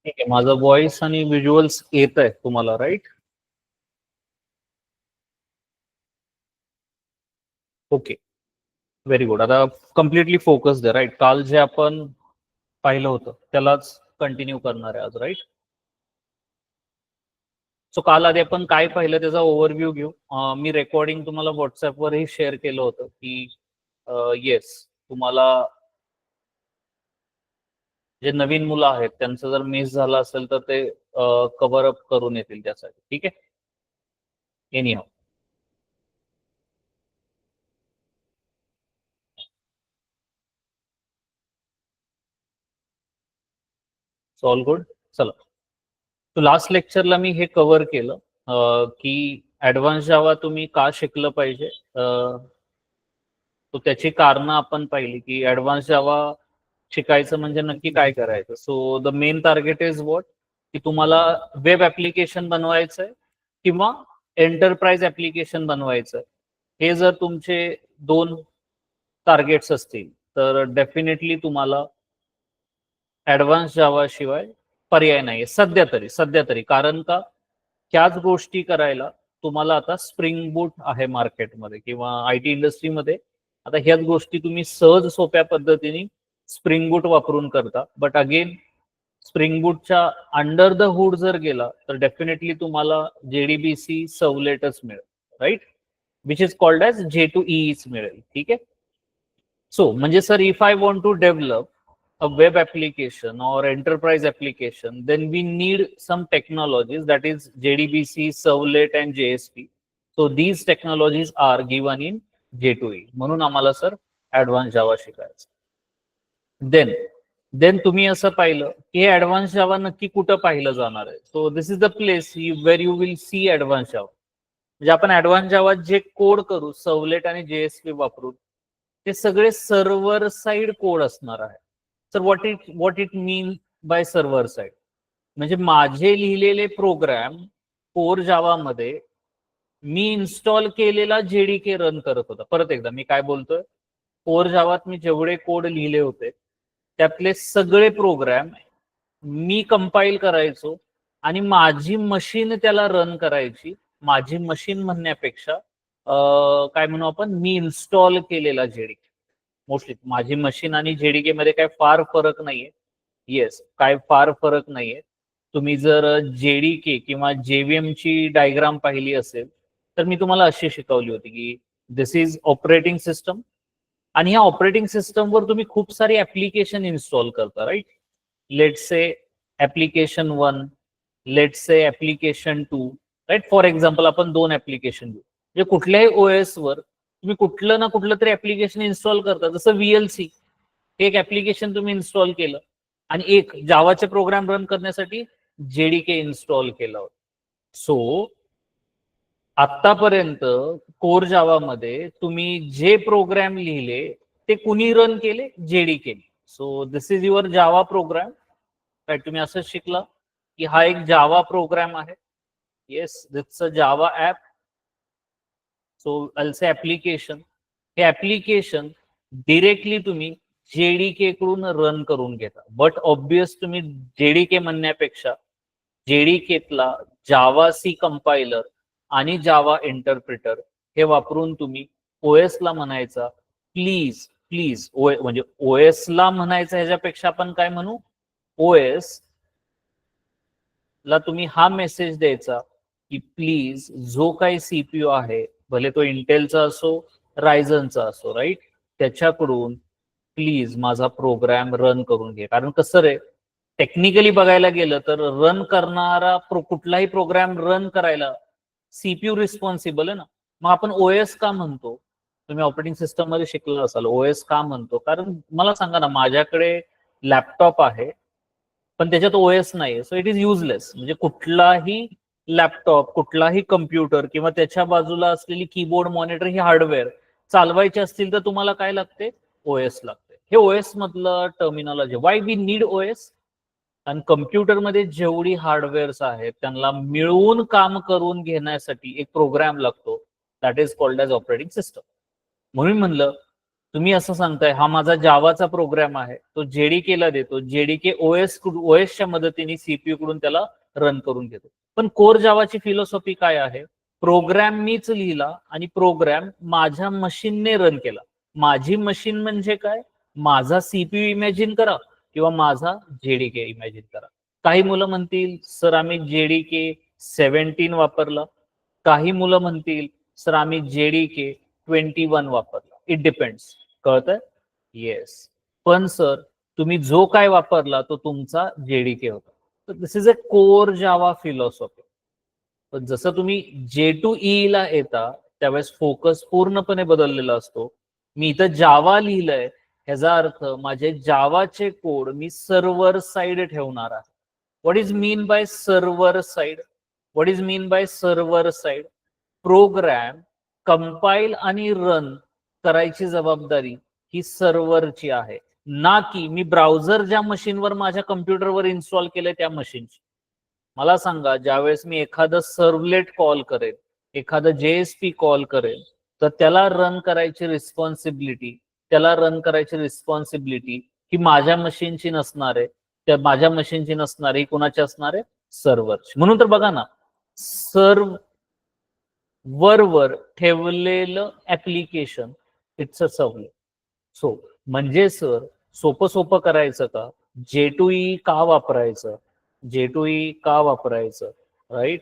ठीक आहे, माझं व्हॉइस आणि व्हिज्युअल्स येत आहे तुम्हाला, राईट? Okay, very good. आता कम्प्लिटली फोकस दे, राईट? काल जे आपण पाहिलं होतं त्यालाच कंटिन्यू करणार आहे आज, राईट? सो काल आधी आपण काय पाहिलं त्याचा ओव्हरव्ह्यू घेऊ. मी रेकॉर्डिंग तुम्हाला व्हॉट्सअपवरही शेअर केलं होतं की येस, तुम्हाला जे नवीन मुलं आहेत त्यांचं जर मिस झालं असेल तर ते कव्हर अप करून येतील त्यासाठी. ठीक आहे, एनी हाऊ. All good. चला, तो लास्ट लेक्चरला मी हे कव्हर केलं की ऍडव्हान्स जावा तुम्ही का शिकलं पाहिजे. तो त्याची कारणं आपण पाहिली की ऍडव्हान्स जावा शिकायचं म्हणजे नक्की काय करायचं. So the main target is what, की तुम्हाला वेब ऍप्लिकेशन बनवायचंय किंवा एंटरप्राइज ऍप्लिकेशन बनवायचंय. हे जर तुमचे दोन टार्गेट्स असतील तर डेफिनेटली तुम्हाला ऍडव्हान्स जावा शिवाय पर्याय नाही सध्या तरी. कारण का, ह्याच गोष्टी करायला तुम्हाला आता स्प्रिंग बूट आहे मार्केटमध्ये किंवा आय टी इंडस्ट्रीमध्ये. आता ह्याच गोष्टी तुम्ही सहज सोप्या पद्धतीने स्प्रिंग बूट वापरून करता. बट अगेन, स्प्रिंग बूटच्या अंडर द हुड जर गेला तर डेफिनेटली तुम्हाला JDBC सर्व्हलेटच मिळेल, right? Which is called as J2EEच मिळेल. ठीक आहे. सो म्हणजे sir, if I want to develop a web application or enterprise application, then we need some technologies, that is JDBC, Servlet and JSP. So these technologies are given in J2E. म्हणून आम्हाला sir advance जावा शिकायचं. Then तुम्ही असं पाहिलं की हे advance जावा नक्की कुठं पाहिलं जाणार आहे. So this is the place where you will see advance Java. म्हणजे आपण ऍडव्हान्स जावा जे कोड करू सर्व्हलेट आणि JSP वापरून, ते सगळे सर्व्हर साइड कोड असणार आहे. Sir, what it mean by server side, म्हणजे माझे लिहिलेले प्रोग्राम कोर जावामध्ये मी इन्स्टॉल केलेला JDK रन करत होता. परत एकदा मी काय बोलतोय, कोर जावात मी जेवढे कोड लिहिले होते त्यातले सगळे प्रोग्राम मी कंपाईल करायचो आणि माझी मशीन त्याला रन करायची. माझी मशीन म्हणण्यापेक्षा काय म्हणू आपण, मी इन्स्टॉल केलेला JDK. मोस्टली माझी मशीन आणि JDK मध्ये काय फार फरक नाहीये. येस, काय फार फरक नाहीये. तुम्ही जर JDK किंवा JVM ची डायग्राम पाहिली असेल तर मी तुम्हाला अशी शिकवली होती की दिस इज ऑपरेटिंग सिस्टम, आणि ह्या ऑपरेटिंग सिस्टमवर तुम्ही खूप सारी ऍप्लिकेशन इन्स्टॉल करता, right? Let's say application 1, let's say application 2, right? For example आपण दोन ऍप्लिकेशन घेऊ. म्हणजे कुठल्याही OS वर तुम्ही कुठलं ना कुठलं तरी ऍप्लिकेशन इन्स्टॉल करता. जसं VLC, एक ऍप्लिकेशन तुम्ही इन्स्टॉल केलं आणि एक जावाचे प्रोग्राम रन करण्यासाठी JDK इन्स्टॉल केला होता. सो आतापर्यंत कोर जावामध्ये तुम्ही जे प्रोग्राम लिहिले ते कुणी रन केले? JDK. So this is your Java program, right? तुम्ही असं शिकला की हा एक जावा प्रोग्राम आहे. Yes, that's a Java app. So also application, हे ऍप्लिकेशन डिरेक्टली तुम्ही JDK कडून रन करून घेता. बट ऑब्वियस तुम्ही JDK म्हणण्यापेक्षा JDKतला जावा सी कंपायलर आणि जावा इंटरप्रिटर हे वापरून तुम्ही OS ला म्हणायचा प्लीज प्लीज. म्हणजे OS ला म्हणायचं ह्याच्यापेक्षा आपण काय म्हणू, OS ला तुम्ही हा मेसेज द्यायचा की प्लीज जो काही CPU आहे, भले तो इंटेलचा असो रायझनचा असो, राईट, त्याच्याकडून प्लीज माझा प्रोग्राम रन करून घे. कारण कसं रे, टेक्निकली बघायला गेलं तर रन करणारा कुठलाही प्रोग्राम रन करायला CPU रिस्पॉन्सिबल आहे ना. मग आपण OS का म्हणतो? तुम्ही ऑपरेटिंग सिस्टम मध्ये शिकला असाल OS का म्हणतो. कारण मला सांगा ना, माझ्याकडे लॅपटॉप आहे पण त्याच्यात OS नाही, सो इट इज युजलेस. म्हणजे कुठलाही लॅपटॉप, कुठलाही कम्प्युटर किंवा त्याच्या बाजूला असलेली कीबोर्ड, मॉनिटर ही हार्डवेअर चालवायची असतील तर तुम्हाला काय लागते? OS लागते. हे OS मधलं terminology. Why we need OS? आणि कम्प्युटरमध्ये जेवढी हार्डवेअर्स आहेत त्यांना मिळवून काम करून घेण्यासाठी एक प्रोग्राम लागतो, that is called as operating system. म्हणून म्हणलं तुम्ही असं सांगताय हा माझा जावाचा प्रोग्राम आहे, तो जेडीकेला देतो, जेडीके ओएसच्या मदतीने सीपीयू कडून त्याला रन करून घेतो. पण कोर जावाची फिलॉसॉफी काय आहे? प्रोग्राम मीच लिहिला आणि प्रोग्राम माझ्या मशीनने रन केला. माझी मशीन म्हणजे काय? माझा सीपीयू इमॅजिन करा किंवा माझा जेडीके इमॅजिन करा. काही मुलं म्हणतील सर आम्ही जेडीके 17 वापरला, काही मुलं म्हणतील सर आम्ही जेडीके 21 वापरला. It depends. कळतंय? येस. पण सर तुम्ही जो काय वापरला तो तुमचा जेडीके होता. तर this is a core Java philosophy. पण जसं तुम्ही J2EE ला येता त्यावेळेस फोकस पूर्णपणे बदललेला असतो. मी इथं जावा लिहिलंय ह्याचा अर्थ माझे जावाचे कोड मी सर्व्हर साइड ठेवणार आहे. What is mean by server side? What is mean by server side? Program compile आणि रन करायची जबाबदारी ही सर्व्हरची आहे, ना की मी ब्राउझर ज्या मशीनवर माझ्या कम्प्युटरवर इन्स्टॉल केलंय त्या मशीनची. मला सांगा ज्यावेळेस मी एखादं सर्व्हलेट कॉल करेल, एखादं जेएसपी कॉल करेल, तर त्याला रन करायची रिस्पॉन्सिबिलिटी ही माझ्या मशीनची नसणार आहे, त्या माझ्या मशीनची नसणार आहे, कुणाची असणार आहे? सर्व्हरची. म्हणून तर बघा ना, सर्व्हरवर ठेवलेलं application it's a servlet. So म्हणजे सर सोपं करायचं का? J2EE का वापरायचं? J2EE का वापरायचं? राईट.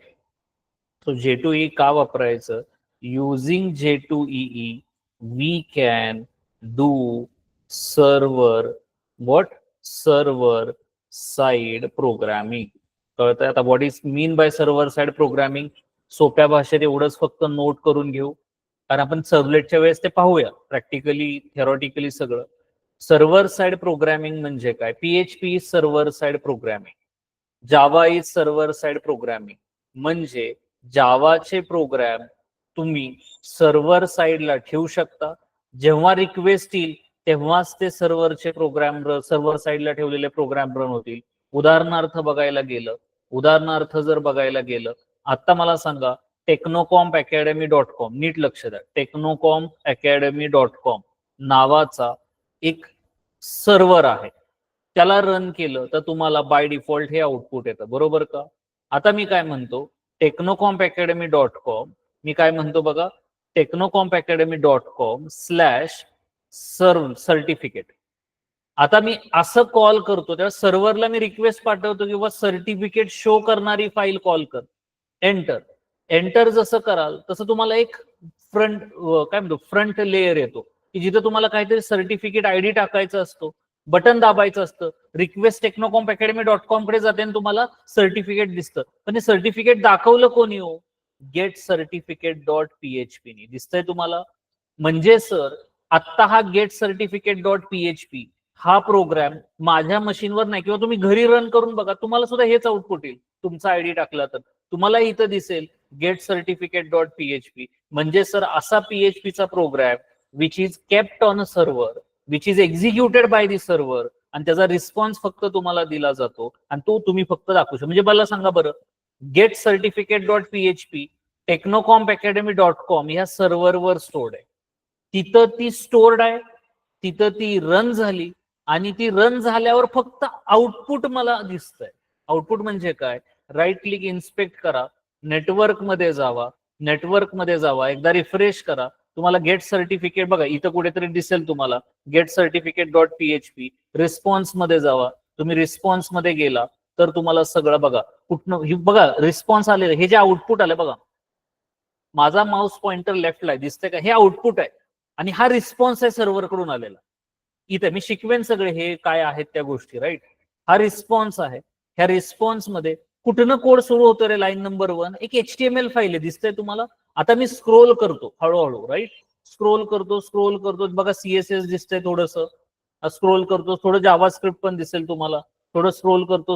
सो J2EE का वापरायचं? Using J2EE we can do server side programming. कळतंय आता what is mean by server side programming? सोप्या भाषेत एवढंच फक्त नोट करून घेऊ, कारण आपण सर्व्हलेटच्या वेळेस ते पाहूया प्रॅक्टिकली थेरॉटिकली सगळं. सर्व्हर साइड प्रोग्रामिंग म्हणजे काय? PHP is server side programming, Java is server side programming. म्हणजे जावाचे प्रोग्राम तुम्ही सर्व्हर साइडला ठेवू शकता. जेव्हा रिक्वेस्ट येईल तेव्हाच ते सर्व्हरचे प्रोग्राम सर्व्हर साइडला ठेवलेले प्रोग्राम रन होतील. उदाहरणार्थ जर बघायला गेलं, आता मला सांगा technocomp.academy.com, नीट लक्ष द्या, technocomp.academy.com नावाचा एक सर्व्हर आहे. त्याला रन केलं तर तुम्हाला बाय डिफॉल्ट हे आउटपुट येतं, बरोबर का? आता मी काय म्हणतो, technocomp.academy.com, मी काय म्हणतो बघा, technocomp.academy.com/सर्टिफिकेट. आता मी असं कॉल करतो तेव्हा सर्व्हरला मी रिक्वेस्ट पाठवतो किंवा सर्टिफिकेट शो करणारी फाईल कॉल कर. एंटर जसं कराल तसं तुम्हाला एक फ्रंट लेअर येतो की जिथे तुम्हाला काहीतरी सर्टिफिकेट आयडी टाकायचं असतो, बटन दाबायचं असतं, रिक्वेस्ट technocomp.academy.com कडे जाते आणि तुम्हाला सर्टिफिकेट दिसतं. पण हे सर्टिफिकेट दाखवलं कोणी हो? गेट सर्टिफिकेट डॉट PHP नी दिसतंय तुम्हाला. म्हणजे सर आत्ता हा गेट सर्टिफिकेट डॉट PHP हा प्रोग्राम माझ्या मशीनवर नाही, किंवा तुम्ही घरी रन करून बघा, तुम्हाला सुद्धा हेच आउटपुट येईल. तुमचा आयडी टाकला तर तुम्हाला इथं दिसेल गेट सर्टिफिकेट डॉट PHP. म्हणजे सर असा PHPचा program which is kept on a server, which is executed by the server, आणि त्याचा रिस्पॉन्स फक्त तुम्हाला दिला जातो आणि तो तुम्ही फक्त दाखवू शकता. म्हणजे मला सांगा बरं, gate certificate dot PHP technocomp.academy.com ह्या सर्व्हरवर स्टोर्ड आहे. तिथं ती स्टोर्ड आहे, तिथं ती रन झाली, आणि ती रन झाल्यावर फक्त आउटपुट मला दिसतंय. आउटपुट म्हणजे काय? राईट क्लिक इन्स्पेक्ट करा, नेटवर्क मध्ये जावा, एकदा रिफ्रेश करा, तुम्हाला गेट सर्टिफिकेट बघा इथं कुठेतरी दिसेल तुम्हाला, gate certificate dot PHP. Response मध्ये जावा, तुम्ही रिस्पॉन्स मध्ये गेला तर तुम्हाला सगळं बघा कुठनं बघा रिस्पॉन्स आलेलं, हे जे आउटपुट आलं बघा, माझा माउस पॉइंटर लेफ्टला दिसतंय का? हे आउटपुट आहे आणि हा रिस्पॉन्स आहे सर्व्हर कडून आलेला. इथे मी शिकवेन सगळे हे काय आहेत त्या गोष्टी, राईट. हा रिस्पॉन्स आहे, ह्या रिस्पॉन्स मध्ये कुठनं कोड सुरू होतो रे? लाईन नंबर 1 एक HTML फाईल आहे, दिसतंय तुम्हाला. आता मी स्क्रोल करतो हळूहळू, राईट. स्क्रोल करतो बघा, CSS दिसतंय थोडस. स्क्रोल करतो, थोडं जावास्क्रिप्ट पण दिसेल तुम्हाला. थोडं स्क्रोल करतो,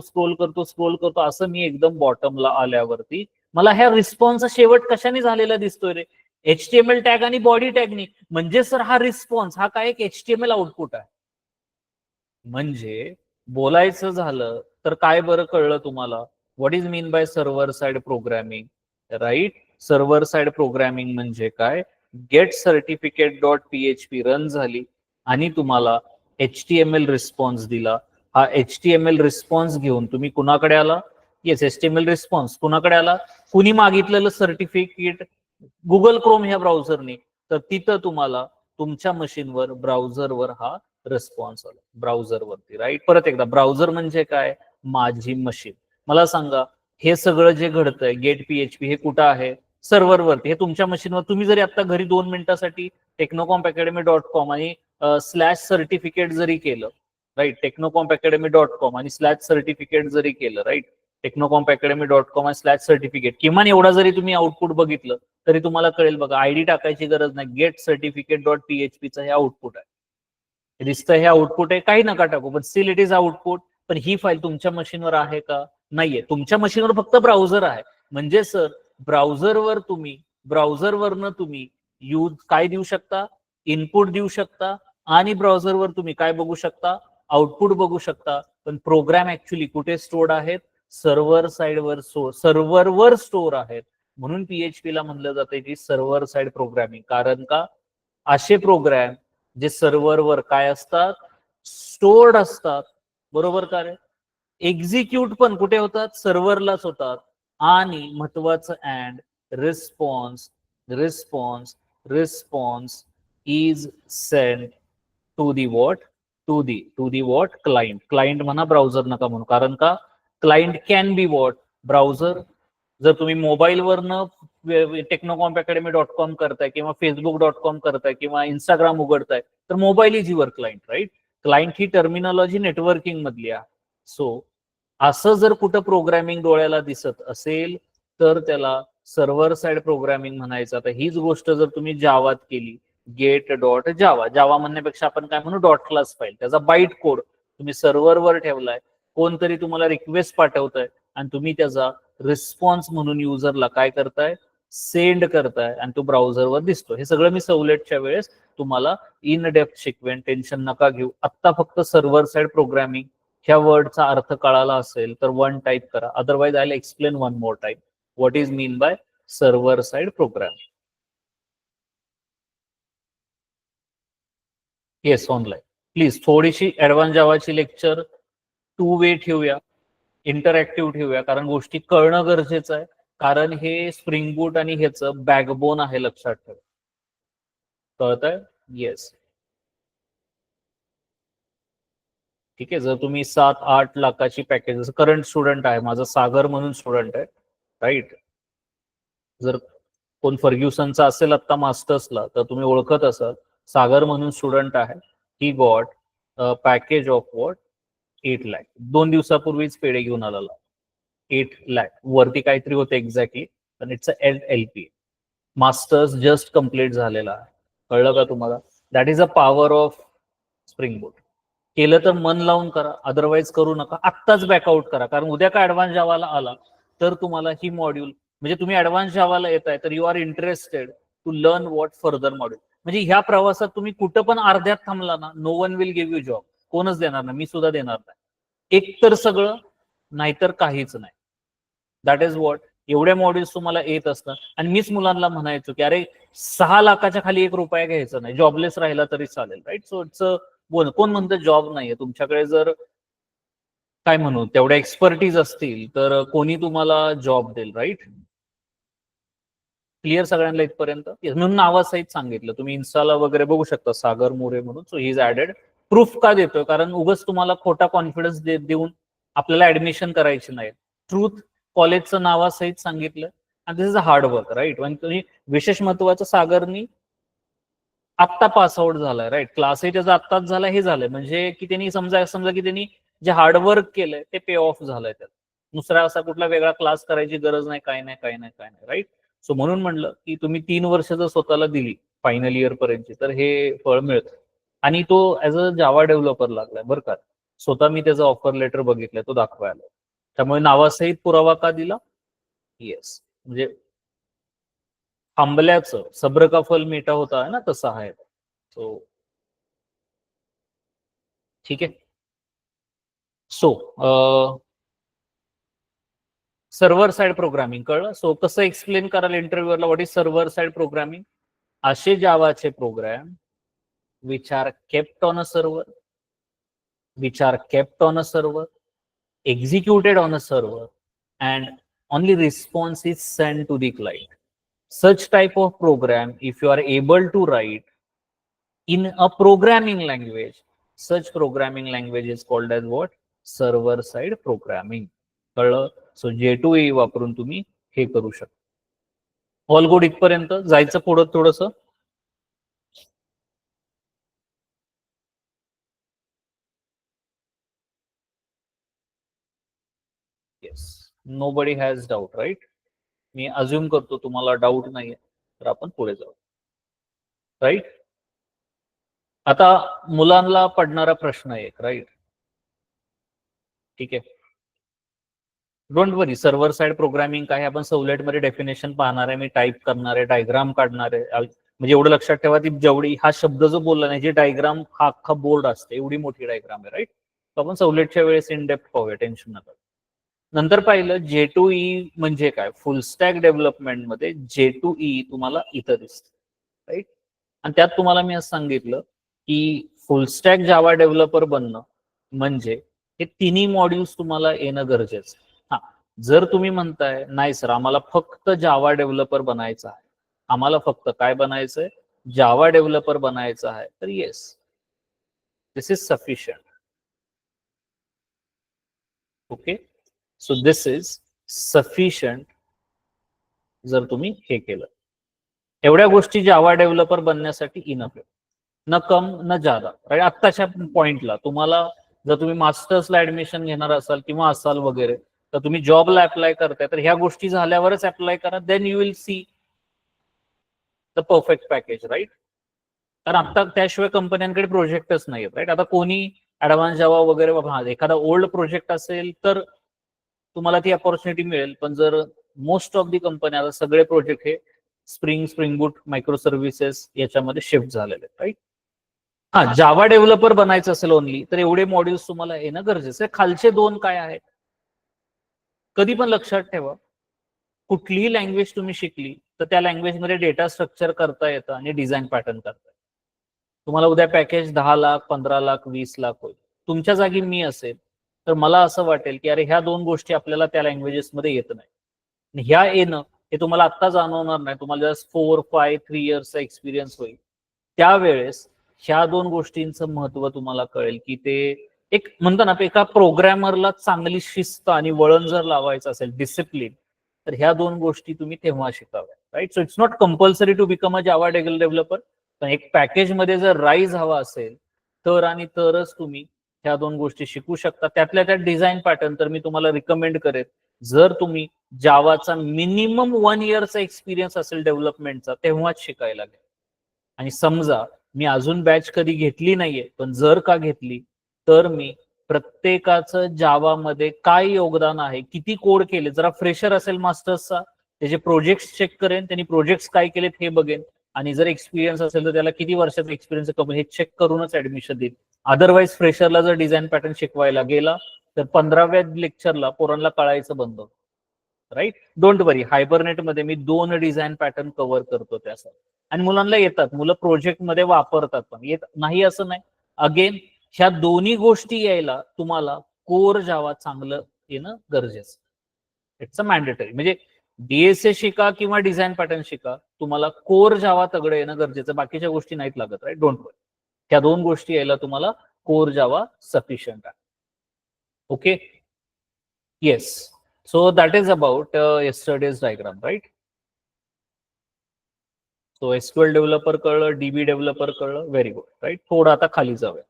असं मी एकदम बॉटमला आल्यावरती मला ह्या रिस्पॉन्सचा शेवट कशाने झालेला दिसतोय रे? HTML टॅग आणि बॉडी टॅगनी. म्हणजे सर हा रिस्पॉन्स हा काय एक HTML आउटपुट आहे. म्हणजे बोलायचं झालं तर काय बरं कळलं तुम्हाला? What is mean by server side programming, right. Server side programming म्हणजे काय? Get certificate dot PHP run झाली, आणि तुम्हाला HTML रिस्पॉन्स दिला. हा HTML रिस्पॉन्स घेऊन तुम्ही कुणाकडे आला? येस, HTML रिस्पॉन्स कुणाकडे आला? कुणी मागितलेलं सर्टिफिकेट? गुगल क्रोम ह्या ब्राउझरने. तर तिथं तुम्हाला तुमच्या मशीनवर ब्राउझरवर हा रिस्पॉन्स आला, ब्राउझरवरती. राईट. परत एकदा, ब्राउझर म्हणजे काय? माझी मशीन. मला सांगा, हे सगळं जे घडतंय गेट PHP हे कुठं आहे? सर्व्हरवरती. हे तुमच्या मशीनवर. तुम्ही जरी आता घरी 2 मिनिटासाठी technocomp.academy.com आणि स्लॅश सर्टिफिकेट जरी केलं, राईट, technocomp.academy.com आणि स्लॅश सर्टिफिकेट जरी केलं, राईट, technocomp.academy.com आणि स्लॅश सर्टिफिकेट, किमान एवढा जरी तुम्ही आउटपुट बघितलं तरी तुम्हाला कळेल बघा, आयडी टाकायची गरज नाही, गेट सर्टिफिकेट डॉट PHPचं हे आउटपुट आहे. दिसतं हे आउटपुट आहे, काही नका टाकू, पण स्टील इट इज आउटपुट. पण ही फाईल तुमच्या मशीनवर आहे का? नाहीये. तुमच्या मशीनवर फक्त ब्राउझर आहे. म्हणजे सर, ब्राउझरवरनं तुम्ही यूज काय देऊ शकता? इनपुट देऊ शकता आणि ब्राउझरवर तुम्ही काय बघू शकता? आउटपुट बघू शकता. पण प्रोग्राम ऍक्च्युली कुठे स्टोअर्ड आहेत? सर्व्हर साइडवर, सर्व्हरवर स्टोअर आहेत. म्हणून PHP ला म्हणलं जातं की सर्व्हर साइड प्रोग्रामिंग. कारण का? असे प्रोग्राम जे सर्व्हरवर काय असतात? स्टोअर्ड असतात. बरोबर का रे? एक्झिक्यूट पण कुठे होतात? सर्व्हरलाच होतात. आणि महत्वाचं and, response response response is sent to the what? To the what? Client. Client म्हणा, ब्राउझर नका म्हणू. कारण का? Client can be what? Browser. जर तुम्ही मोबाईलवरनं technocomp.academy.com करताय किंवा facebook.com करताय किंवा इंस्टाग्राम उघडताय, तर mobile is your client. Right. Client ही टर्मिनॉलॉजी नेटवर्किंग मधली आहे. सो असं जर कुठं प्रोग्रामिंग डोळ्याला दिसत असेल तर त्याला सर्व्हर साइड प्रोग्रामिंग म्हणायचं. आता हीच गोष्ट जर तुम्ही जावात केली, गेट डॉट जावा, जावा म्हणण्यापेक्षा आपण काय म्हणू? Dot class file. त्याचा बाईट कोड तुम्ही सर्व्हरवर ठेवलाय, कोणतरी तुम्हाला रिक्वेस्ट पाठवताय आणि तुम्ही त्याचा रिस्पॉन्स म्हणून युजरला काय करताय? सेंड करताय आणि तो ब्राउझरवर दिसतो. हे सगळं मी सवलतच्या वेळेस तुम्हाला इन डेप्थ शिकवेन, टेन्शन नका घेऊ. आत्ता फक्त सर्व्हर साइड प्रोग्रामिंग ह्या वर्डचा अर्थ कळाला असेल तर 1 टाईप करा. Otherwise I will explain 1 more time what is mean by server side programming. Yes, online. Please थोडीशी ऍडव्हान्स जावाची लेक्चर 2 वे ठेवूया, इंटरॅक्टिव्ह ठेवूया, कारण गोष्टी कळणं गरजेचं आहे. कारण हे स्प्रिंग बूट आणि ह्याचं बॅकबोन आहे, लक्षात ठेवा. कळतंय? येस. ठीक आहे. जर तुम्ही 7-8 लाखाची पॅकेज, जसं करंट स्टुडंट आहे माझा, सागर म्हणून स्टुडंट आहे, राईट. जर कोण फर्ग्युसनचा असेल आता मास्टर्सला तर तुम्ही ओळखत असाल, सागर म्हणून स्टुडंट आहे. He got package of what? 8 lakh. 2 दिवसापूर्वीच पेढे घेऊन आलेला. 8 लाख वरती काहीतरी होते एक्झॅक्टली, पण it's LP. Masters just complete झालेला आहे. कळलं का तुम्हाला? That is a power of Spring Boot. केलं तर मन लावून करा, अदरवाईज करू नका. आत्ताच बॅकआउट करा, कारण उद्या का ऍडव्हान्स जावाला आला तर तुम्हाला ही मॉड्यूल, म्हणजे तुम्ही ऍडव्हान्स जावाला येत आहे तर you are interested to learn what further module. म्हणजे ह्या प्रवासात तुम्ही कुठं पण अर्ध्यात थांबला ना, no one will give you job. कोणच देणार नाही, मी सुद्धा देणार नाही. एक तर सगळं, नाहीतर काहीच नाही. That is what. एवढ्या मॉड्यूल्स तुम्हाला येत असतात. आणि मीच मुलांना म्हणायचो की अरे 6 लाखाच्या खाली 1 रुपया घ्यायचा नाही, जॉबलेस राहिला तरी चालेल. राईट. सो इट्स बोल. कोण म्हणतं जॉब नाहीये तुमच्याकडे? जर काय म्हणू, तेवढ्या एक्सपर्टीज असतील तर कोणी तुम्हाला जॉब देईल. राईट. क्लिअर सगळ्यांना इथपर्यंत? म्हणून नावासहित सांगितलं. तुम्ही इन्स्टाला वगैरे बघू शकता सागर मोरे म्हणून. So he is added. Proof का देतोय? कारण उगाच तुम्हाला खोटा कॉन्फिडन्स देऊन आपल्याला ऍडमिशन करायची नाही. ट्रूथ कॉलेजचं नावासहित सांगितलं. आणि this is a hard work. Right. म्हणजे तुम्ही, विशेष महत्वाचं, सागरनी आत्ता पास आउट झालाय. राईट. क्लासही त्याचा आत्ताच झाला. हे झालंय म्हणजे की त्यांनी समजा की त्यांनी जे हार्डवर्क केलंय ते पे ऑफ झालंय. त्याला दुसरा असा कुठला वेगळा क्लास करायची गरज नाही, काय नाही, काय नाही, काय नाही. राईट. सो म्हणून म्हणलं की तुम्ही 3 वर्ष जर स्वतःला दिली फायनल इयर पर्यंतची तर हे फळ मिळतं. आणि तो ऍज अ जावा डेव्हलपर लागलाय बरं का. स्वतः मी त्याचा ऑफर लेटर बघितलाय, तो दाखवायला. त्यामुळे नावासहित पुरावा का दिला? येस. म्हणजे थांबल्याचं सब्र का फल मीठा होता है ना, तसं आहे. सो ठीक आहे. सो सर्व्हर साइड प्रोग्रामिंग कळलं. सो कसं एक्सप्लेन कराल इंटरव्ह्यूअरला what is server side programming? असे जावाचे program which are kept on a server, executed on a server, and only response is sent to the client. Such type of program, if you are able to write in a programming language, such programming language is called as what? Server side programming. कळलं? So J2EE वापरून तुम्ही हे करू शकता. All good इथपर्यंत? जायचं पुढं थोडस. Yes, nobody has doubt, right? मी अज्युम करतो तुम्हाला डाऊट नाहीये, तर आपण पुढे जाऊ. राईट? आता मुलांना पडणारा प्रश्न एक, राईट? ठीक आहे, don't worry. Server side programming काय आपण सवलतमध्ये डेफिनेशन पाहणार आहे, मी टाईप करणार आहे, डायग्राम काढणार आहे. म्हणजे एवढं लक्षात ठेवा, ती जेवढी हा शब्द जो बोलला नाही, जे डायग्राम हा अख्खा बोर्ड असते, एवढी मोठी डायग्राम आहे, राईट? तो आपण सवलतच्या वेळेस इन डेप्थ पाहूया, टेन्शन नका. नंतर पाहिलं J2EE म्हणजे काय. फुल स्टॅक डेव्हलपमेंट मध्ये J2EE तुम्हाला इथं दिसतं, राईट? आणि त्यात तुम्हाला मी असं सांगितलं की फुल स्टॅक जावा डेव्हलपर बनणं म्हणजे हे तिन्ही मॉड्यूल्स तुम्हाला येणं गरजेचं. हा, जर तुम्ही म्हणताय नाही सर आम्हाला फक्त जावा डेव्हलपर बनायचं आहे, आम्हाला फक्त काय बनायचंय, जावा डेव्हलपर बनायचं आहे, तर yes, this is sufficient. Okay, so this is sufficient. जर तुम्ही हे केलं, एवढ्या गोष्टी जावा डेव्हलपर बनण्यासाठी इनफ आहे. न कम न जादा, राईट? आत्ताच्या पॉइंटला तुम्हाला जर तुम्ही मास्टर्सला ऍडमिशन घेणार असाल किंवा असाल वगैरे, तर तुम्ही जॉबला अप्लाय करताय, तर ह्या गोष्टी झाल्यावरच अप्लाय करा, then you will see the perfect package, right? कारण आता त्याशिवाय कंपन्यांकडे प्रोजेक्टच नाही, राईट? आता कोणी ऍडव्हान्स जावा वगैरे, एखादा ओल्ड प्रोजेक्ट असेल तर तुम्हाला ती अपॉर्च्युनिटी मिळेल, पण जर मोस्ट ऑफ दी कंपन्या सगळे प्रोजेक्ट हे स्प्रिंग बूट मायक्रो सर्व्हिसेस याच्यामध्ये शिफ्ट झालेले, राईट? हा, जावा डेव्हलपर बनायचं असेल ओनली, तर एवढे मॉड्यूल्स तुम्हाला येणं गरजेचं आहे. खालचे दोन काय आहेत? कधी पण लक्षात ठेवा, कुठलीही लँग्वेज तुम्ही शिकली तर त्या लँग्वेजमध्ये डेटा स्ट्रक्चर करता येतं आणि डिझाईन पॅटर्न करता येतं. तुम्हाला उद्या पॅकेज 10 लाख 15 लाख 20 लाख होईल. तुमच्या जागी मी असेल तर मला असं वाटेल की अरे ह्या दोन गोष्टी आपल्याला त्या लँग्वेजेसमध्ये येत नाही, ह्या येणं हे तुम्हाला आत्ता जाणवणार नाही, तुम्हाला जस्ट 4, 5, 3 इयर्सचा एक्सपिरियन्स होईल. त्यावेळेस ह्या दोन गोष्टींचं महत्व तुम्हाला कळेल की ते एक म्हणतो ना, एका प्रोग्रॅमरला चांगली शिस्त आणि वळण जर लावायचं असेल, डिसिप्लिन, तर ह्या दोन गोष्टी तुम्ही तेव्हा शिकाव्या, right? So it's not compulsory to become a Java developer, पण एक पॅकेजमध्ये जर राईज हवा असेल तर आणि तरच तुम्ही ह्या दोन गोष्टी शिकू शकता. त्यातल्या त्यात डिझाईन पॅटर्न तर मी तुम्हाला रिकमेंड करेन, जर तुम्ही जावाचा मिनिमम 1 इयरचा एक्सपिरियन्स असेल डेव्हलपमेंटचा, तेव्हाच शिकायला लागेल. आणि समजा मी अजून बॅच कधी घेतली नाहीये, पण जर का घेतली तर मी प्रत्येकाचं जावामध्ये काय योगदान आहे, किती कोड केले, जरा फ्रेशर असेल मास्टर्सचा त्याचे प्रोजेक्ट चेक करेन, त्यांनी प्रोजेक्ट काय केलेत हे बघेन, आणि जर एक्सपिरियन्स असेल तर त्याला किती वर्षाचा एक्सपिरियन्स कंपनी हे चेक करूनच ऍडमिशन देईल. अदरवाईज फ्रेशरला जर डिझाईन पॅटर्न शिकवायला गेला तर 15व्या लेक्चरला पोरांना कळायचं बंद होतं, राईट? डोंट वरी, हायबरनेटमध्ये मी 2 डिझाईन पॅटर्न कव्हर करतो त्यासाठी, आणि मुलांना येतात, मुलं प्रोजेक्टमध्ये वापरतात, पण येत नाही असं नाही. अगेन, ह्या दोन्ही गोष्टी यायला तुम्हाला कोर जावा चांगलं येणं गरजेचं, इट्स अ मॅन्डेटरी. म्हणजे डीएसए शिका किंवा डिझाईन पॅटर्न शिका, तुम्हाला कोर जावा तगडं येणं गरजेचं, बाकीच्या गोष्टी नाहीत लागत, राईट? डोंट वरी, ह्या दोन गोष्टी यायला तुम्हाला कोर जावा सफिशियंट आहे. Okay, yes. So that is about yesterday's diagram, right? So SQL developer कळलं, डीबी डेव्हलपर कळलं, व्हेरी गुड, राईट? थोडं आता खाली जाऊया.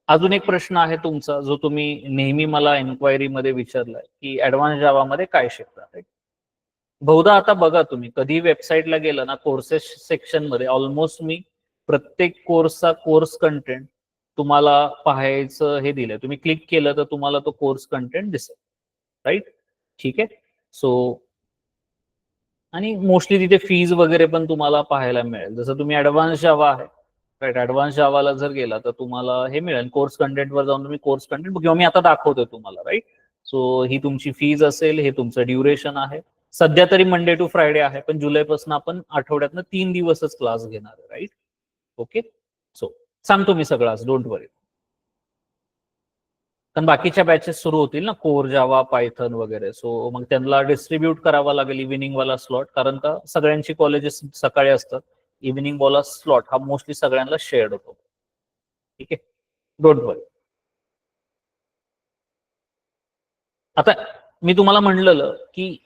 अजून एक प्रश्न आहे तुमचा जो तुम्ही नेहमी मला एन्क्वायरी मध्ये विचारलाय की ऍडव्हान्स जावामध्ये काय शिकता, राईट? बहुधा आता बघा, तुम्ही कधी वेबसाईटला गेला ना, कोर्सेस सेक्शन मध्ये ऑलमोस्ट मी प्रत्येक कोर्सचा कोर्स कंटेंट तुम्हाला पाहायचं हे दिलंय. तुम्ही क्लिक केलं तर तुम्हाला तो कोर्स कंटेंट दिसेल, राईट? ठीक आहे. सो आणि मोस्टली तिथे फीज वगैरे पण तुम्हाला पाहायला मिळेल. जसं तुम्ही ऍडव्हान्स जावा आहे, राईट? ऍडव्हान्स जावाला जर गेला तर तुम्हाला हे मिळेल, कोर्स कंटेंट वर जाऊन तुम्ही कोर्स कंटेंट किंवा मी आता दाखवतोय तुम्हाला, राईट? सो ही तुमची फीज असेल, हे तुमचं ड्युरेशन आहे. सध्या तरी मंडे टू फ्रायडे आहे, पण जुलैपासून आपण आठवड्यातनं 3 दिवसच क्लास घेणार आहे, राईट? ओके. सो सांगतो मी सगळं आज, डोंट वरी. कारण बाकीच्या बॅचेस सुरू होतील ना, कोर जावा, पायथन वगैरे. सो मग त्यांना डिस्ट्रीब्यूट करावा लागेल इव्हिनिंग वाला स्लॉट, कारण का सगळ्यांची कॉलेजेस सकाळी असतात. इव्हिनिंग वाला स्लॉट हा मोस्टली सगळ्यांना शेअर्ड होतो. ठीक आहे, डोंट वरी. आता मी तुम्हाला म्हणलेलं की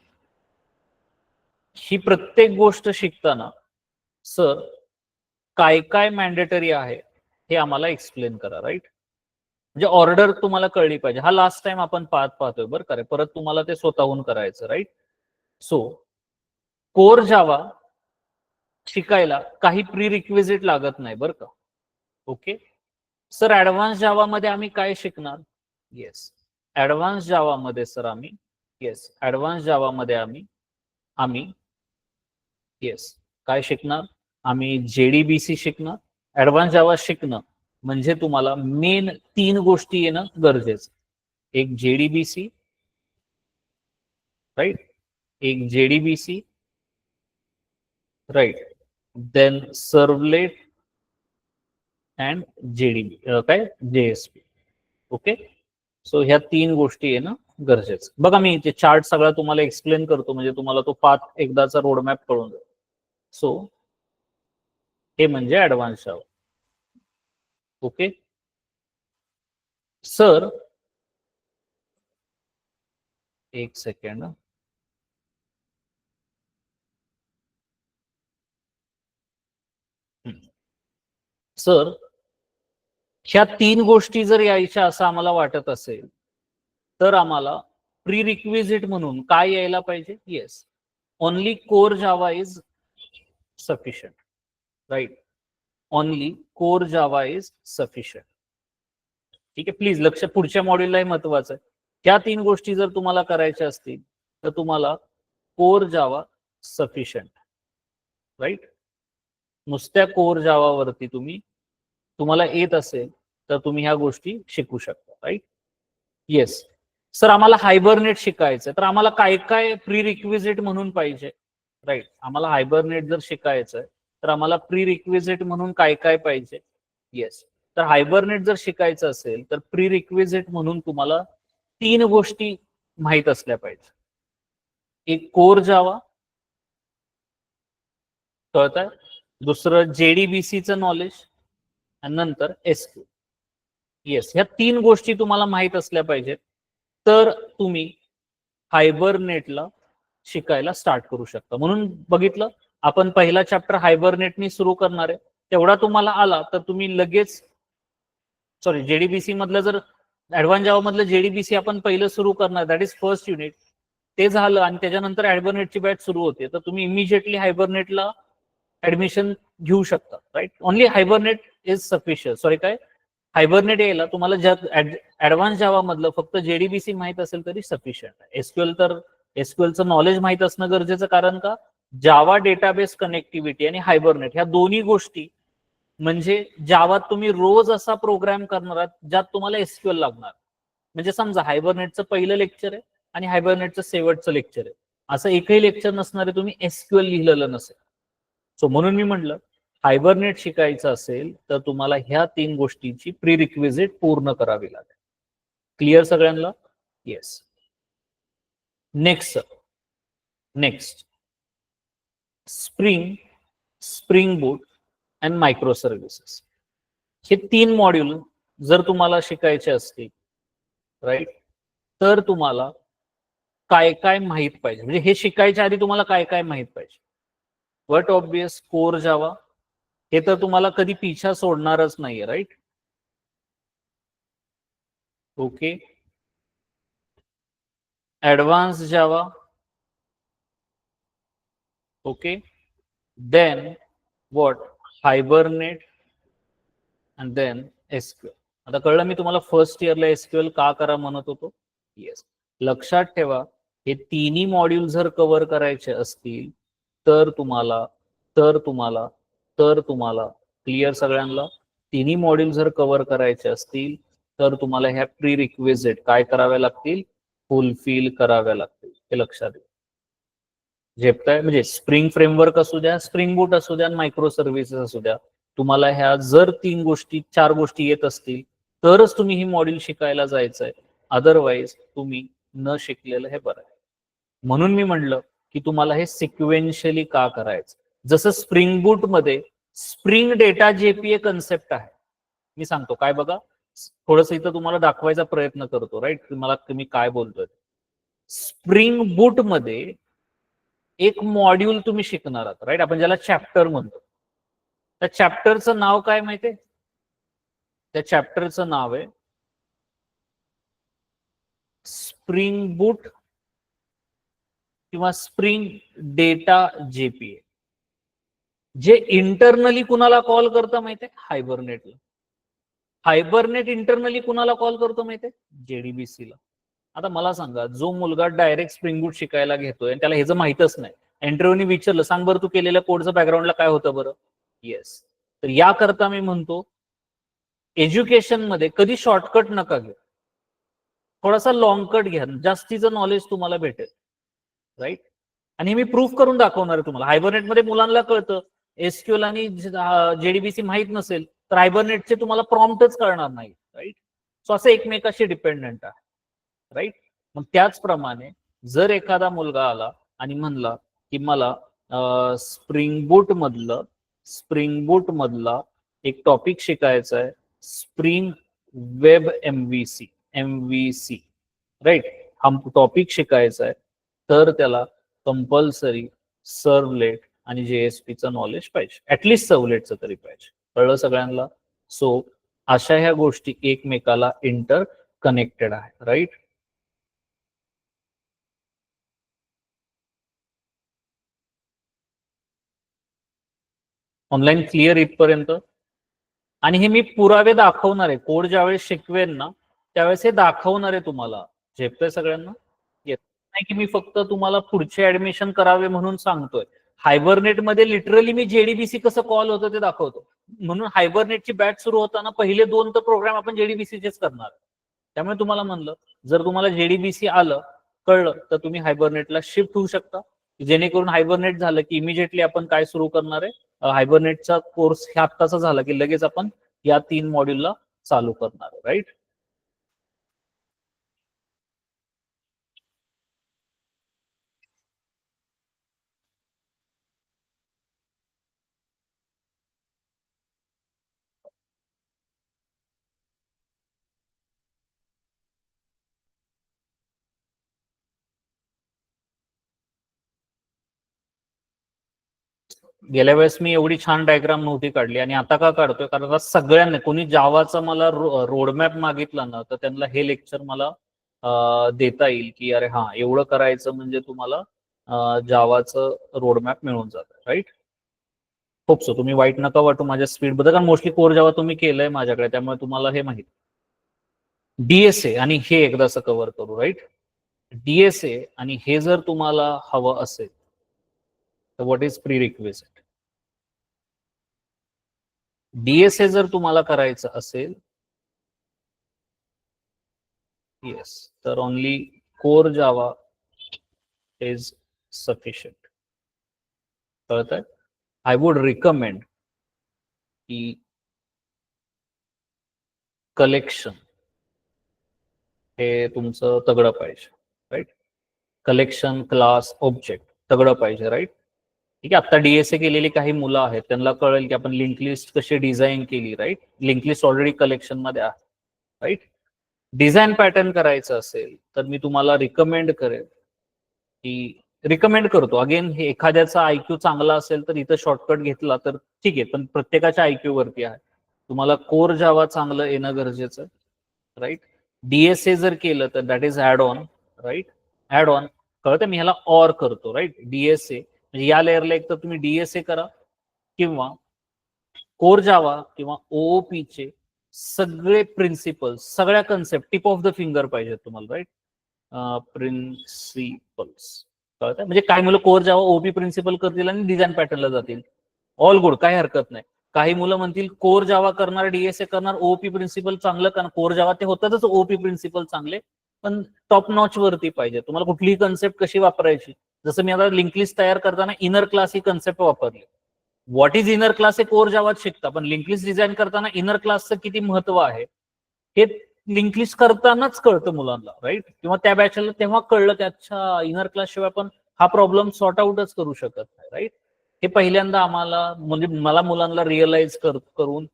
ही प्रत्येक गोष्ट शिकताना सर काय काय मॅन्डेटरी आहे हे आम्हाला एक्सप्लेन करा, राईट. म्हणजे ऑर्डर तुम्हाला कळली पाहिजे. हा लास्ट टाइम आपण पाहतोय बरं का रे, परत तुम्हाला ते स्वतःहून करायचं, राईट. सो कोर जावा शिकायला काही प्री रिक्विजिट लागत नाही बरं का. ओके सर, ऍडव्हान्स जावा मध्ये आम्ही काय शिकणार? येस, ऍडव्हान्स जावा मध्ये सर आम्ही ऍडव्हान्स जावा मध्ये आम्ही येस काय शिकणार? आम्ही जेडीबीसी शिकणार. ऍडव्हान्स जावा शिकणं म्हणजे तुम्हाला मेन 3 गोष्टी येणं गरजेचं. एक जेडीबीसी, राईट, एक JDBC, right, then servlet and JDB काय जेएसपी. ओके, सो ह्या 3 गोष्टी येणं गरजेचं. बघा मी ते चार्ट सगळा तुम्हाला एक्सप्लेन करतो, म्हणजे तुम्हाला तो पाथ एकदाचा रोडमॅप कळून जाईल. सो हे म्हणजे ऍडव्हान्स जावा. ओके सर, एक सेकंड. सर ह्या 3 गोष्टी जर यायच्या असं आम्हाला वाटत असेल तर आम्हाला प्री रिक्विजिट म्हणून काय यायला पाहिजे? Yes, only core Java is sufficient, right. Only core Java is sufficient. ठीक आहे, प्लीज लक्ष, पुढच्या मॉड्यूललाही महत्वाचं आहे. त्या 3 गोष्टी जर तुम्हाला करायच्या असतील तर तुम्हाला कोर जावा सफिशियंट, राईट. नुसत्या कोर जावावरती तुम्हाला येत असेल तर तुम्ही ह्या गोष्टी शिकू शकता, राईट. येस सर, आम्हाला हायबरनेट शिकायचं तर आम्हाला काय काय प्री रिक्विजिट म्हणून पाहिजे? राईट, आम्हाला हायबरनेट जर शिकायचंय तर आम्हाला प्री रिक्विजिट म्हणून काय काय पाहिजे? येस, तर हायबरनेट जर शिकायचं असेल तर प्री रिक्विजिट म्हणून तुम्हाला 3 गोष्टी माहीत असल्या पाहिजे. एक कोर जावा, कळतंय? दुसरं जेडीबीसीचं नॉलेज आणि नंतर एसक्यू. येस, ह्या 3 गोष्टी तुम्हाला माहीत असल्या पाहिजेत तर तुम्ही हायबरनेटला शिकायला स्टार्ट करू शकता. म्हणून बघितलं आपण पहिला चॅप्टर हायबरनेटनी सुरू करणार आहे. तेवढा तुम्हाला आला तर तुम्ही लगेच, सॉरी, जेडीबीसी मधलं जर ऍडव्हान्स जावा मधलं जेडीबीसी आपण पहिलं सुरू करणार, दॅट इज फर्स्ट युनिट. ते झालं आणि त्याच्यानंतर हायबरनेटची बॅच सुरू होते तर तुम्ही इमिजिएटली हायबरनेटला ऍडमिशन घेऊ शकता, right. Only Hibernate is sufficient. Sorry, काय हायबरनेट यायला तुम्हाला ऍडव्हान्स जावा मधलं फक्त जेडीबीसी माहित असेल तरी सफिशियंट आहे. एसक्यूएल तर एसक्यूएलचं नॉलेज माहित असणं गरजेचं, कारण का जावा डेटाबेस कनेक्टिव्हिटी आणि हायबरनेट ह्या दोन्ही गोष्टी म्हणजे जावात तुम्ही रोज असा प्रोग्राम करणार आहात ज्यात तुम्हाला एसक्यूएल लागणार. म्हणजे समजा हायबरनेटचं पहिलं लेक्चर आहे आणि हायबरनेटचं शेवटचं लेक्चर आहे, असं एकही लेक्चर नसणारे तुम्ही एसक्यूएल लिहिलेलं नसेल. सो म्हणून मी म्हटलं हायबरनेट शिकायचं असेल तर तुम्हाला ह्या 3 गोष्टींची प्री रिक्विजिट पूर्ण करावी लागेल. क्लिअर सगळ्यांना? Yes. Next spring boot and micro services. हे 3 मॉड्यूल जर तुम्हाला शिकायचे असतील, राईट, तर तुम्हाला काय काय माहित पाहिजे? म्हणजे हे शिकायच्या आधी तुम्हाला काय काय माहित पाहिजे? व्हॉट ऑब्वियस कोर जावा, हे तर तुम्हाला कधी पिछा सोडणारच नाहीये, right. Okay, advance Java, okay, then what Hibernate and then SQL. आता कळलं मी तुम्हाला फर्स्ट इयरला एसक्यूएल का करा म्हणत होतो? येस, लक्षात ठेवा हे तिन्ही मॉड्यूल जर कव्हर करायचे असतील तर तुम्हाला तर तुम्हाला तर तुम्हाला क्लिअर सगळ्यांना? तिन्ही मॉड्यूल जर कव्हर करायचे असतील तर तुम्हाला ह्या प्री रिक्विजिट काय कराव्या लागतील? फुलफिल कराव्या लागतील. हे लक्षात घ्या. झेपताय? म्हणजे स्प्रिंग फ्रेमवर्क असू द्या, स्प्रिंग बूट असू द्या, मायक्रो सर्व्हिसेस असू द्या, तुम्हाला ह्या जर 4 गोष्टी येत असतील तरच तुम्ही ही मॉड्यूल शिकायला जायचंय, अदरवाईज तुम्ही न शिकलेलं हे बरं आहे. म्हणून मी म्हणलं की तुम्हाला हे सिक्वेन्शियली का करायचं. जसं स्प्रिंग बूट मध्ये स्प्रिंग डेटा जेपीए कन्सेप्ट आहे. मी सांगतो काय बघा, थोडस इथं तुम्हाला दाखवायचा प्रयत्न करतो, राईट, मला तुम्ही काय बोलतोय. स्प्रिंग बूट मध्ये एक मॉड्यूल तुम्ही शिकणार आहात, राईट, आपण ज्याला चॅप्टर म्हणतो. त्या चॅप्टरचं नाव काय माहितीये? त्या चॅप्टरचं नाव आहे स्प्रिंग बूट किंवा स्प्रिंग डेटा जेपीए. जे इंटरनली कुणाला कॉल करतं माहितीये? हायबरनेटला. हायबरनेट इंटरनली कुणाला कॉल करतो माहितीये? जेडीबीसीला. आता मला सांगा, जो मुलगा डायरेक्ट स्प्रिंग बूट शिकायला घेतोय आणि त्याला हे जर माहितच नाही, इंटरव्ह्यूनी विचारलं, सांग बरं तू केलेल्या कोडचं बॅकग्राऊंडला काय होतं बरं? येस. तर याकरता मी म्हणतो एज्युकेशन मध्ये कधी शॉर्टकट नका घेऊ, थोडासा लॉंग कट घ्या, जास्तीचं नॉलेज तुम्हाला भेटेल, राईट. आणि मी प्रूफ करून दाखवणार आहे तुम्हाला. हायबरनेटमध्ये मुलांना कळतं, एसक्यूएल आणि जेडीबीसी माहित नसेल तर हायबरनेटचे तुम्हाला प्रॉम्प्टच कळणार नाही, राईट. सो असं एकमेकाशी डिपेंडंट आहे, राईट. मग त्याचप्रमाणे जर एखादा मुलगा आला आणि म्हणला की मला स्प्रिंग बूट मधला एक टॉपिक शिकायचा आहे, स्प्रिंग वेब एमव्हीसी, राईट, हा टॉपिक शिकायचा आहे, तर त्याला कंपल्सरी सर्वलेट आणि जेएसपीचं नॉलेज पाहिजे, ऍटलिस्ट सर्वलेटचं तरी पाहिजे. कळलं सगळ्यांना? सो अशा ह्या गोष्टी एकमेकाला इंटर कनेक्टेड आहे, राईट. ऑनलाईन क्लिअर इथपर्यंत? आणि हे मी पुरावे दाखवणार आहे, कोड ज्यावेळेस शिकवेन ना त्यावेळेस हे दाखवणार आहे तुम्हाला. झेपतंय सगळ्यांना? येत नाही की मी फक्त तुम्हाला पुढचे ऍडमिशन करावे म्हणून सांगतोय. हायबरनेट मध्ये लिटरली मी जेडीबीसी कसं कॉल होतं ते दाखवतो. म्हणून हायबरनेटची बॅच सुरू होताना पहिले 2 तर प्रोग्राम आपण जेडीबीसीचेच करणार. त्यामुळे तुम्हाला म्हणलं, जर तुम्हाला जेडीबीसी आलं, कळलं, तर तुम्ही हायबरनेटला शिफ्ट होऊ शकता, जेणेकरून हायबरनेट झालं की इमिजिएटली आपण काय सुरू करणार आहे, हायबरनेटचा कोर्स ह्या आत्ताचा झाला की लगेच आपण या 3 मॉड्यूलला चालू करणार, राईट. गेल्या वेळेस मी एवढी छान डायग्राम नव्हती काढली आणि आता का काढतोय, कारण आता सगळ्यांनी कोणी जावाचा मला रोडमॅप मागितला ना तर त्यांना हे लेक्चर मला देता येईल की अरे हा एवढं करायचं म्हणजे तुम्हाला जावाचं रोडमॅप मिळून जातं, राईट. Hope so. तुम्ही वाईट नका वाटू माझ्या स्पीड बद्दल, कारण मोस्टली कोर जावा तुम्ही केलंय माझ्याकडे, त्यामुळे तुम्हाला हे माहिती. डीएसए आणि हे एकदाच कव्हर करू, राईट. डीएसए आणि हे जर तुम्हाला हवं असेल तर what is pre requisite. DSA जर तुम्हाला करायचं असेल, येस, तर only core Java is sufficient. कळत आहे? आय वुड रिकमेंड की कलेक्शन हे तुमचं तगडं पाहिजे, राईट. कलेक्शन, क्लास, ऑब्जेक्ट तगडं पाहिजे, राईट. ठीक आहे. आता डीएसए केलेली काही मुलं आहेत, त्यांना कळेल की आपण लिंक लिस्ट कशी डिझाईन केली, right. Link list already collection मध्ये आहे, राईट. डिझाईन पॅटर्न करायचं असेल तर मी तुम्हाला रिकमेंड करेल की रिकमेंड करतो अगेन, हे एखाद्याचा आयक्यू चांगला असेल तर इथं शॉर्टकट घेतला तर ठीक आहे, पण प्रत्येकाच्या आयक्यू वरती आहे. तुम्हाला कोर जावा चांगलं येणं गरजेचं, राईट. डीएसए जर केलं तर that is add on, right. Add on कळतं, मी ह्याला ऑर करतो, राईट. डीएसए म्हणजे या लेअरला एक तर तुम्ही डीएसए करा किंवा कोर जावा किंवा ओओपी चे सगळे प्रिन्सिपल्स, सगळ्या concept tip of the finger पाहिजे तुम्हाला, राईट. प्रिन्सिपल्स कळत, म्हणजे काय मुलं कोर जावा ओपी प्रिन्सिपल करतील आणि डिझाईन पॅटर्नला जातील, ऑल गुड, काही हरकत नाही. काही मुलं म्हणतील कोर जावा करणार, डीएसए करणार, ओपी प्रिन्सिपल चांगलं करणार. कोर जावा ते होतातच, ओपी प्रिन्सिपल चांगले, पण टॉप नॉच वरती पाहिजे. तुम्हाला कुठलीही कन्सेप्ट कशी वापरायची, जसं मी आता लिंक लिस्ट तयार करताना इनर क्लास ही कन्सेप्ट वापरली, व्हॉट इज इनर क्लास हे कोर जावात शिकता, पण लिंक लिस्ट डिझाईन करताना इनर क्लासचं किती महत्व आहे हे लिंक लिस्ट करतानाच कळतं मुलांना, राईट? किंवा त्या बॅचला तेव्हा कळलं की अच्छा इनर क्लास शिवाय आपण हा प्रॉब्लेम सॉर्ट आउटच करू शकत नाही, राईट? हे पहिल्यांदा आम्हाला म्हणजे मला मुलांना रिअलाइज करून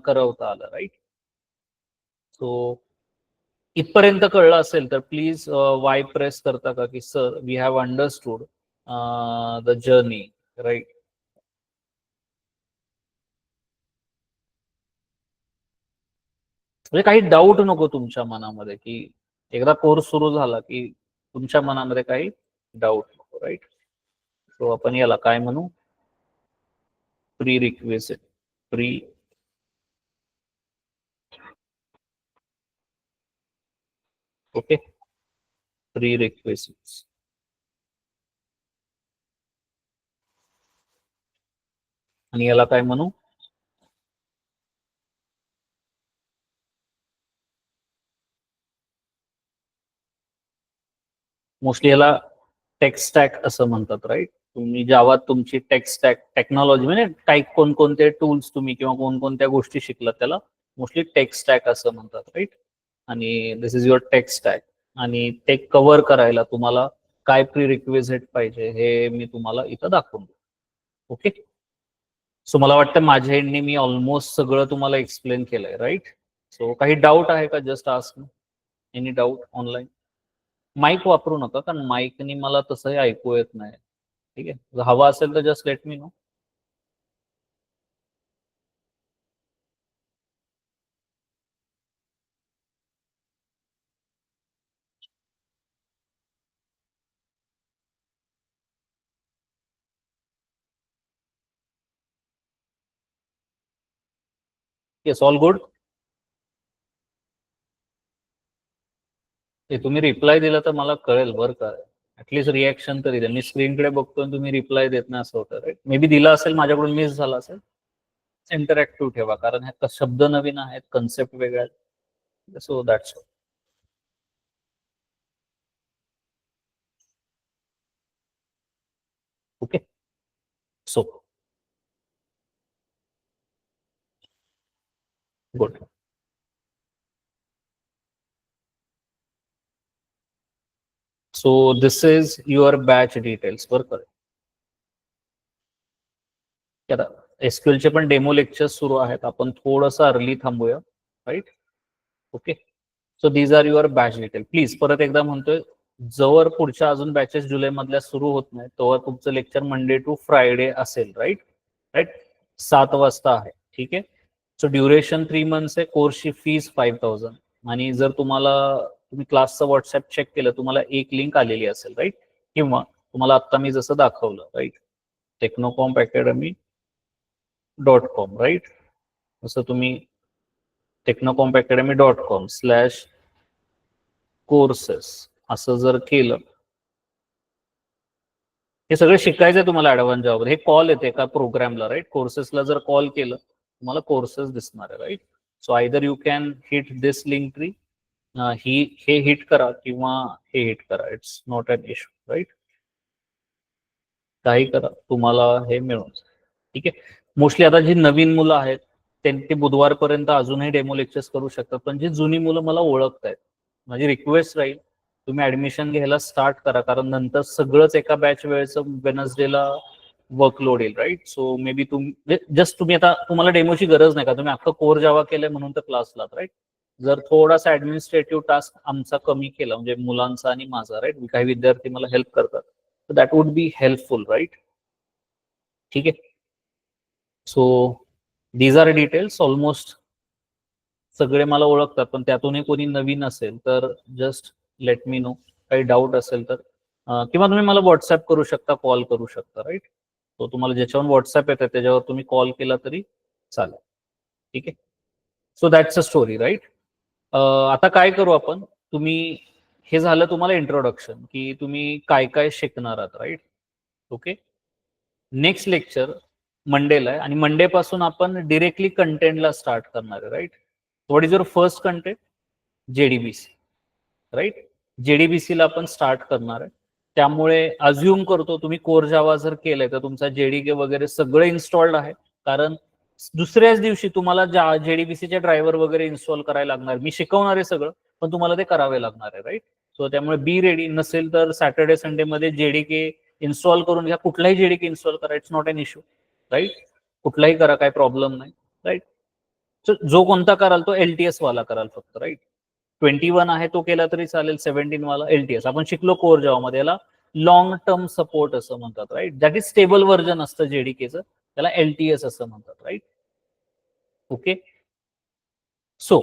करवता आलं, राईट? सो इथपर्यंत कळलं असेल तर प्लीज वाय प्रेस करता का की sir we have understood the journey, right? म्हणजे काही डाऊट नको तुमच्या मनामध्ये की एकदा कोर्स सुरू झाला की तुमच्या मनामध्ये काही डाऊट नको, राईट? सो आपण याला काय म्हणू? Pre request, pre okay, pre request. आणि याला काय म्हणू? मोस्टली याला टेक स्टॅक असं म्हणतात, राईट? तुम्ही जावात तुमची टेक स्टॅक टेक्नॉलॉजी म्हणजे टाईप कोणकोणते टूल्स तुम्ही किंवा कोणकोणत्या गोष्टी शिकलात त्याला मोस्टली टेक स्टॅक असं म्हणतात, राईट? आणि this is your take stack. आणि ते कव्हर करायला तुम्हाला काय प्री रिक्विजिट पाहिजे हे मी तुम्हाला इथं दाखवून देतो. ओके, सो मला वाटतं माझ्या एंडनी मी ऑलमोस्ट सगळं तुम्हाला एक्सप्लेन केलंय, राईट? सो काही डाऊट आहे का? Just ask. Any doubt online? Mic वापरू नका कारण माईकनी मला तसंही ऐकू येत नाही, ठीक आहे? जर हवा असेल तर just let me no. Yes, all good. ते तुम्ही रिप्लाय दिला तर मला कळेल बरं का. ऍटलीस्ट रिॲक्शन तरी द्या. मी स्क्रीनकडे बघतो आणि तुम्ही रिप्लाय देत नाही असं होतं, राईट? मे बी दिला असेल, माझ्याकडून मिस झाला असेल. इंटरॅक्टिव्ह ठेवा कारण ह्या शब्द नवीन आहेत, कन्सेप्ट वेगळ्या आहेत. So that's okay. So good. So this is your batch details, बरं का? आता एसक्यूएलचे पण डेमो लेक्चर सुरू आहेत, आपण थोडंसं अर्ली थांबूया, right? Okay, so these are your batch detail. Please परत एकदा म्हणतोय, जवळ पुढच्या अजून बॅचेस जुलै मधल्या सुरू होत नाही तेव्हा तुमचं लेक्चर मंडे टू फ्रायडे असेल, राईट? राईट, 7 वाजता आहे, ठीक आहे? सो ड्युरेशन 3 मंथ्स आहे, कोर्सची फीस 5,000. आणि जर तुम्हाला तुम्ही क्लासचं व्हॉट्सअप चेक केलं तुम्हाला एक लिंक आलेली असेल, राईट? किंवा तुम्हाला आता मी जसं दाखवलं, right? Technocomp academy .com, right? असं तुम्ही technocomp.academy.com/courses असं जर केलं, हे सगळं शिकायचंय तुम्हाला ऍडव्हान्स जावामध्ये. हे कॉल येते का प्रोग्रामला, राईट? कोर्सेसला जर कॉल केलं तुम्हाला कोर्सेस दिसणार आहे, right? So either you can hit this link tree, हे हिट करा किंवा हे हिट करा. It's not an issue, right? काही करा, तुम्हाला हे मिळून जाईल, ठीक आहे? मोस्टली आता जी नवीन मुलं आहेत ते बुधवारपर्यंत अजूनही डेमो लेक्चर्स करू शकतात, पण जी जुनी मुलं मला ओळखतायत, माझी रिक्वेस्ट राहील तुम्ही ऍडमिशन घ्यायला स्टार्ट करा कारण नंतर सगळंच एका बॅच वेळेचं वेनसडेला वर्कलोड येईल, राईट? सो मे बी तुम्ही जस्ट तुम्ही आता तुम्हाला डेमोची गरज नाही का, तुम्ही अख्खं कोर जावा केलंय म्हणून तर क्लासला, राईट? जर थोडासा ऍडमिनिस्ट्रेटिव्ह टास्क आमचा कमी केला म्हणजे मुलांचा आणि माझा, राईट? काही विद्यार्थी मला हेल्प करतात, that would be helpful, right? ठीक आहे, so these are details. Almost सगळे मला ओळखतात, पण त्यातूनही कोणी नवीन असेल तर जस्ट लेट मी नो. काही डाऊट असेल तर किंवा तुम्ही मला व्हॉट्सअप करू शकता, कॉल करू शकता, राईट? तो तुम्हाला ज्याच्यावर व्हॉट्सअप येतं त्याच्यावर तुम्ही कॉल केला तरी चालेल, ठीक आहे? So that's a story, right? आता काय करू आपण, तुम्ही हे झालं तुम्हाला इंट्रोडक्शन की तुम्ही काय काय शिकणार आहात, राईट? ओके, नेक्स्ट लेक्चर मंडेला आहे आणि मंडे पासून आपण डिरेक्टली कंटेंटला स्टार्ट करणार आहे, right? What is your first content? JDBC, right? JDBC ला आपण स्टार्ट करणार आहे. त्यामुळे अज्युम करतो तुम्ही कोर जावा जर केलंय तर तुमचा जेडीके वगैरे सगळं इन्स्टॉल्ड आहे. कारण दुसऱ्याच दिवशी तुम्हाला जेडीबीसीचे ड्रायव्हर वगैरे इन्स्टॉल करायला लागणार. मी शिकवणार आहे सगळं, पण तुम्हाला ते करावे लागणार आहे, राईट? सो त्यामुळे बी रेडी. नसेल तर सॅटर्डे संडे मध्ये जेडीके इन्स्टॉल करून घ्या. कुठलाही जेडीके इन्स्टॉल करा, it's not an issue, right? कुठलाही करा, काही प्रॉब्लेम नाही, राईट? जो कोणता कराल तो एलटीएस वाला कराल फक्त, राईट? 21 आहे तो केला तरी चालेल, 17 वाला एलटीएस. आपण शिकलो कोर जावा मध्ये याला लॉंग टर्म सपोर्ट असं म्हणतात, right? That is stable version असतं जेडीकेचं, त्याला एलटीएस असं म्हणतात, राईट? ओके, सो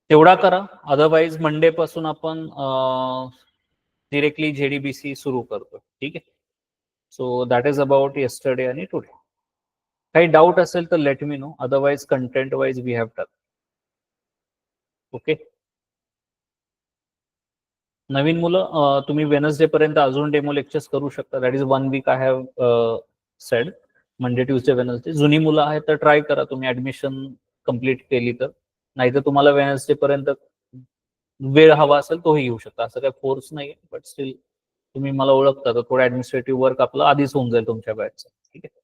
तेवढा करा. अदरवाईज मंडे पासून आपण डिरेक्टली जेडीबीसी सुरू करतो, ठीक आहे? So that is about yesterday आणि टुडे. काही डाऊट असेल तर let me know, otherwise content wise we have done. Okay, नवीन मुलं तुम्ही वेनसडे पर्यंत अजून डेमो लेक्चर्स करू शकता. That is 1 week I have said, Monday Tuesday Wednesday. जुनी मुलं आहेत तर ट्राय करा तुम्ही ऍडमिशन कम्प्लीट केली तर. नाही तर तुम्हाला वेनसडे पर्यंत वेळ हवा असेल तोही घेऊ शकता, असं काही फोर्स नाही. बट स्टील तुम्ही मला ओळखता तर थोडं ऍडमिनिस्ट्रेटिव्ह वर्क आपलं आधीच होऊन जाईल तुमच्या बॅचचं, ठीक आहे?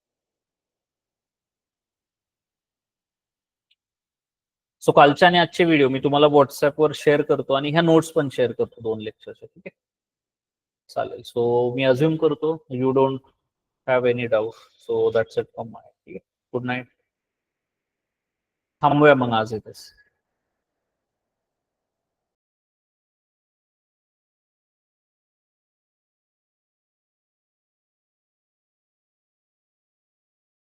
सो कालच्या आणि आजचे व्हिडिओ मी तुम्हाला व्हॉट्सअपवर शेअर करतो आणि ह्या नोट्स पण शेअर करतो 2 लेक्चरच्या, ठीक आहे? चालेल. सो मी अज्युम करतो you don't have any doubt. So that's it from my, ठीक आहे? Good night. थांबूया मग आज इथेच.